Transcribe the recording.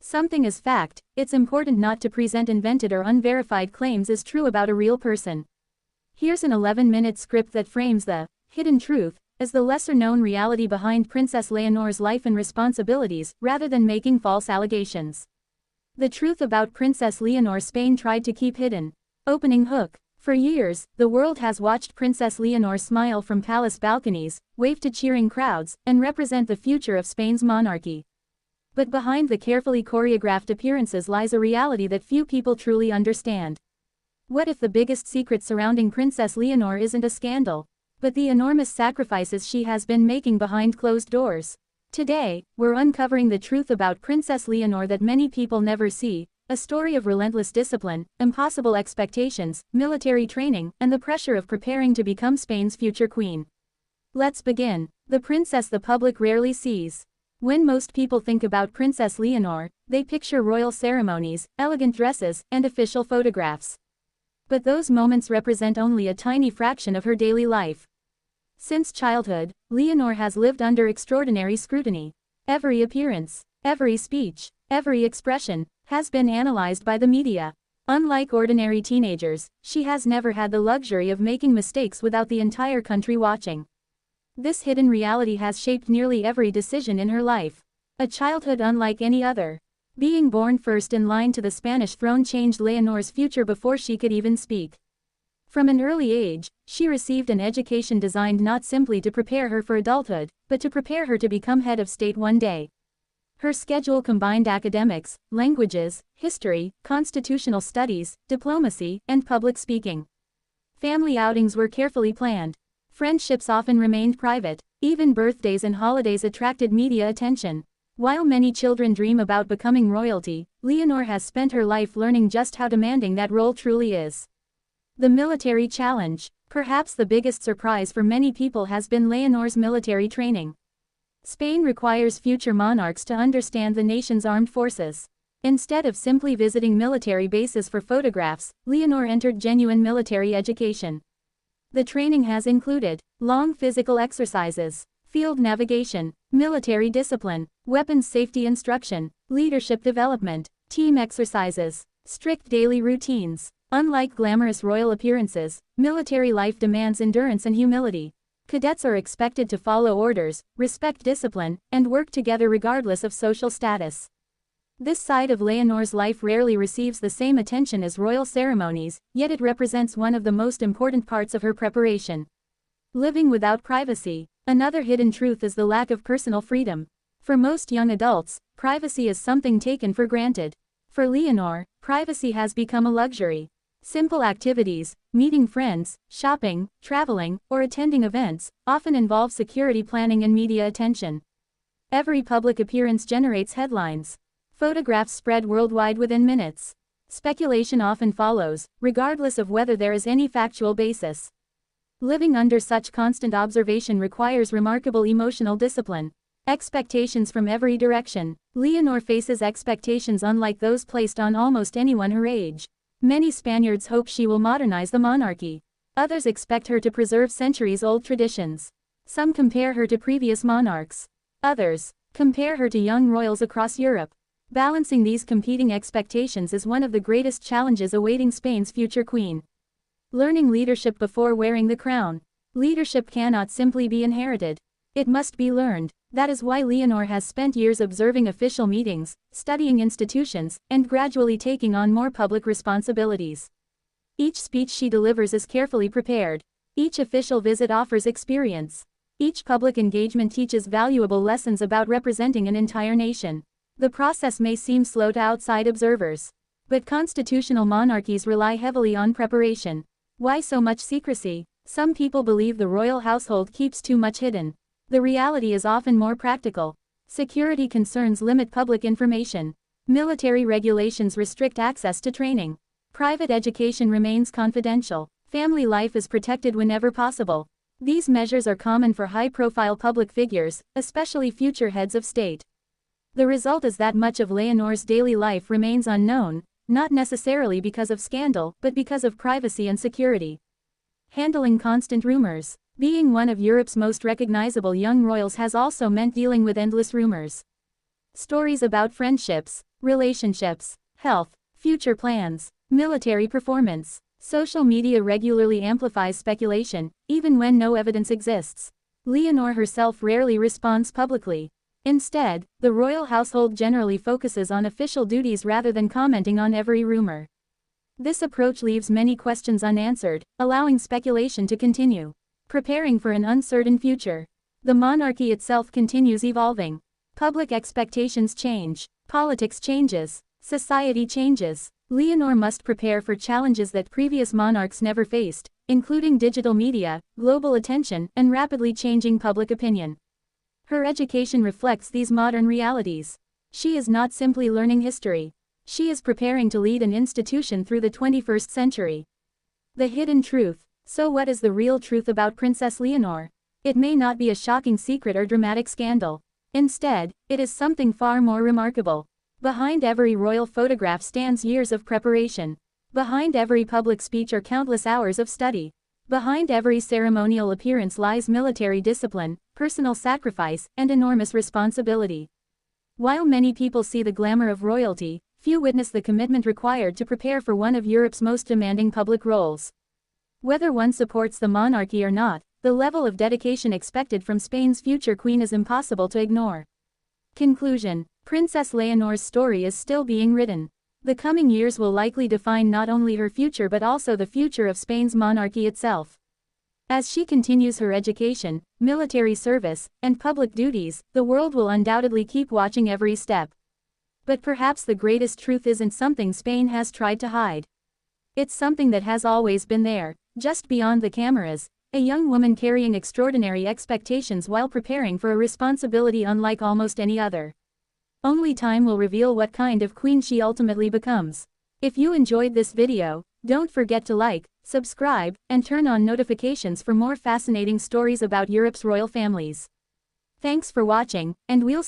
Something is fact, it's important not to present invented or unverified claims as true about a real person. Here's an 11-minute script that frames the hidden truth as the lesser-known reality behind Princess Leonor's life and responsibilities, rather than making false allegations. The truth about Princess Leonor Spain tried to keep hidden. Opening hook. For years, the world has watched Princess Leonor smile from palace balconies, wave to cheering crowds, and represent the future of Spain's monarchy. But behind the carefully choreographed appearances lies a reality that few people truly understand. What if the biggest secret surrounding Princess Leonor isn't a scandal, but the enormous sacrifices she has been making behind closed doors? Today, we're uncovering the truth about Princess Leonor that many people never see, a story of relentless discipline, impossible expectations, military training, and the pressure of preparing to become Spain's future queen. Let's begin. The princess the public rarely sees. When most people think about Princess Leonor, they picture royal ceremonies, elegant dresses, and official photographs. But those moments represent only a tiny fraction of her daily life. Since childhood, Leonor has lived under extraordinary scrutiny. Every appearance, every speech, every expression, has been analyzed by the media. Unlike ordinary teenagers, she has never had the luxury of making mistakes without the entire country watching. This hidden reality has shaped nearly every decision in her life. A childhood unlike any other. Being born first in line to the Spanish throne changed Leonor's future before she could even speak. From an early age, she received an education designed not simply to prepare her for adulthood, but to prepare her to become head of state one day. Her schedule combined academics, languages, history, constitutional studies, diplomacy, and public speaking. Family outings were carefully planned. Friendships often remained private. Even birthdays and holidays attracted media attention. While many children dream about becoming royalty, Leonor has spent her life learning just how demanding that role truly is. The military challenge. Perhaps the biggest surprise for many people has been Leonor's military training. Spain requires future monarchs to understand the nation's armed forces. Instead of simply visiting military bases for photographs, Leonor entered genuine military education. The training has included long physical exercises, field navigation, military discipline, weapons safety instruction, leadership development, team exercises, strict daily routines. Unlike glamorous royal appearances, military life demands endurance and humility. Cadets are expected to follow orders, respect discipline, and work together regardless of social status. This side of Leonor's life rarely receives the same attention as royal ceremonies, yet it represents one of the most important parts of her preparation. Living without privacy. Another hidden truth is the lack of personal freedom. For most young adults, privacy is something taken for granted. For Leonor, privacy has become a luxury. Simple activities, meeting friends, shopping, traveling, or attending events, often involve security planning and media attention. Every public appearance generates headlines. Photographs spread worldwide within minutes. Speculation often follows, regardless of whether there is any factual basis. Living under such constant observation requires remarkable emotional discipline. Expectations from every direction. Leonor faces expectations unlike those placed on almost anyone her age. Many Spaniards hope she will modernize the monarchy. Others expect her to preserve centuries-old traditions. Some compare her to previous monarchs. Others compare her to young royals across Europe. Balancing these competing expectations is one of the greatest challenges awaiting Spain's future queen. Learning leadership before wearing the crown. Leadership cannot simply be inherited. It must be learned. That is why Leonor has spent years observing official meetings, studying institutions, and gradually taking on more public responsibilities. Each speech she delivers is carefully prepared. Each official visit offers experience. Each public engagement teaches valuable lessons about representing an entire nation. The process may seem slow to outside observers. But constitutional monarchies rely heavily on preparation. Why so much secrecy? Some people believe the royal household keeps too much hidden. The reality is often more practical. Security concerns limit public information. Military regulations restrict access to training. Private education remains confidential. Family life is protected whenever possible. These measures are common for high-profile public figures, especially future heads of state. The result is that much of Leonor's daily life remains unknown, not necessarily because of scandal, but because of privacy and security. Handling constant rumors. Being one of Europe's most recognizable young royals has also meant dealing with endless rumors. Stories about friendships, relationships, health, future plans, military performance. Social media regularly amplifies speculation, even when no evidence exists. Leonor herself rarely responds publicly. Instead, the royal household generally focuses on official duties rather than commenting on every rumor. This approach leaves many questions unanswered, allowing speculation to continue. Preparing for an uncertain future. The monarchy itself continues evolving. Public expectations change. Politics changes. Society changes. Leonor must prepare for challenges that previous monarchs never faced, including digital media, global attention, and rapidly changing public opinion. Her education reflects these modern realities. She is not simply learning history. She is preparing to lead an institution through the 21st century. The hidden truth. So what is the real truth about Princess Leonor? It may not be a shocking secret or dramatic scandal. Instead, it is something far more remarkable. Behind every royal photograph stands years of preparation. Behind every public speech are countless hours of study. Behind every ceremonial appearance lies military discipline, personal sacrifice, and enormous responsibility. While many people see the glamour of royalty, few witness the commitment required to prepare for one of Europe's most demanding public roles. Whether one supports the monarchy or not, the level of dedication expected from Spain's future queen is impossible to ignore. Conclusion. Princess Leonor's story is still being written. The coming years will likely define not only her future but also the future of Spain's monarchy itself. As she continues her education, military service, and public duties, the world will undoubtedly keep watching every step. But perhaps the greatest truth isn't something Spain has tried to hide. It's something that has always been there, just beyond the cameras, a young woman carrying extraordinary expectations while preparing for a responsibility unlike almost any other. Only time will reveal what kind of queen she ultimately becomes. If you enjoyed this video, don't forget to like, subscribe, and turn on notifications for more fascinating stories about Europe's royal families. Thanks for watching, and we'll see you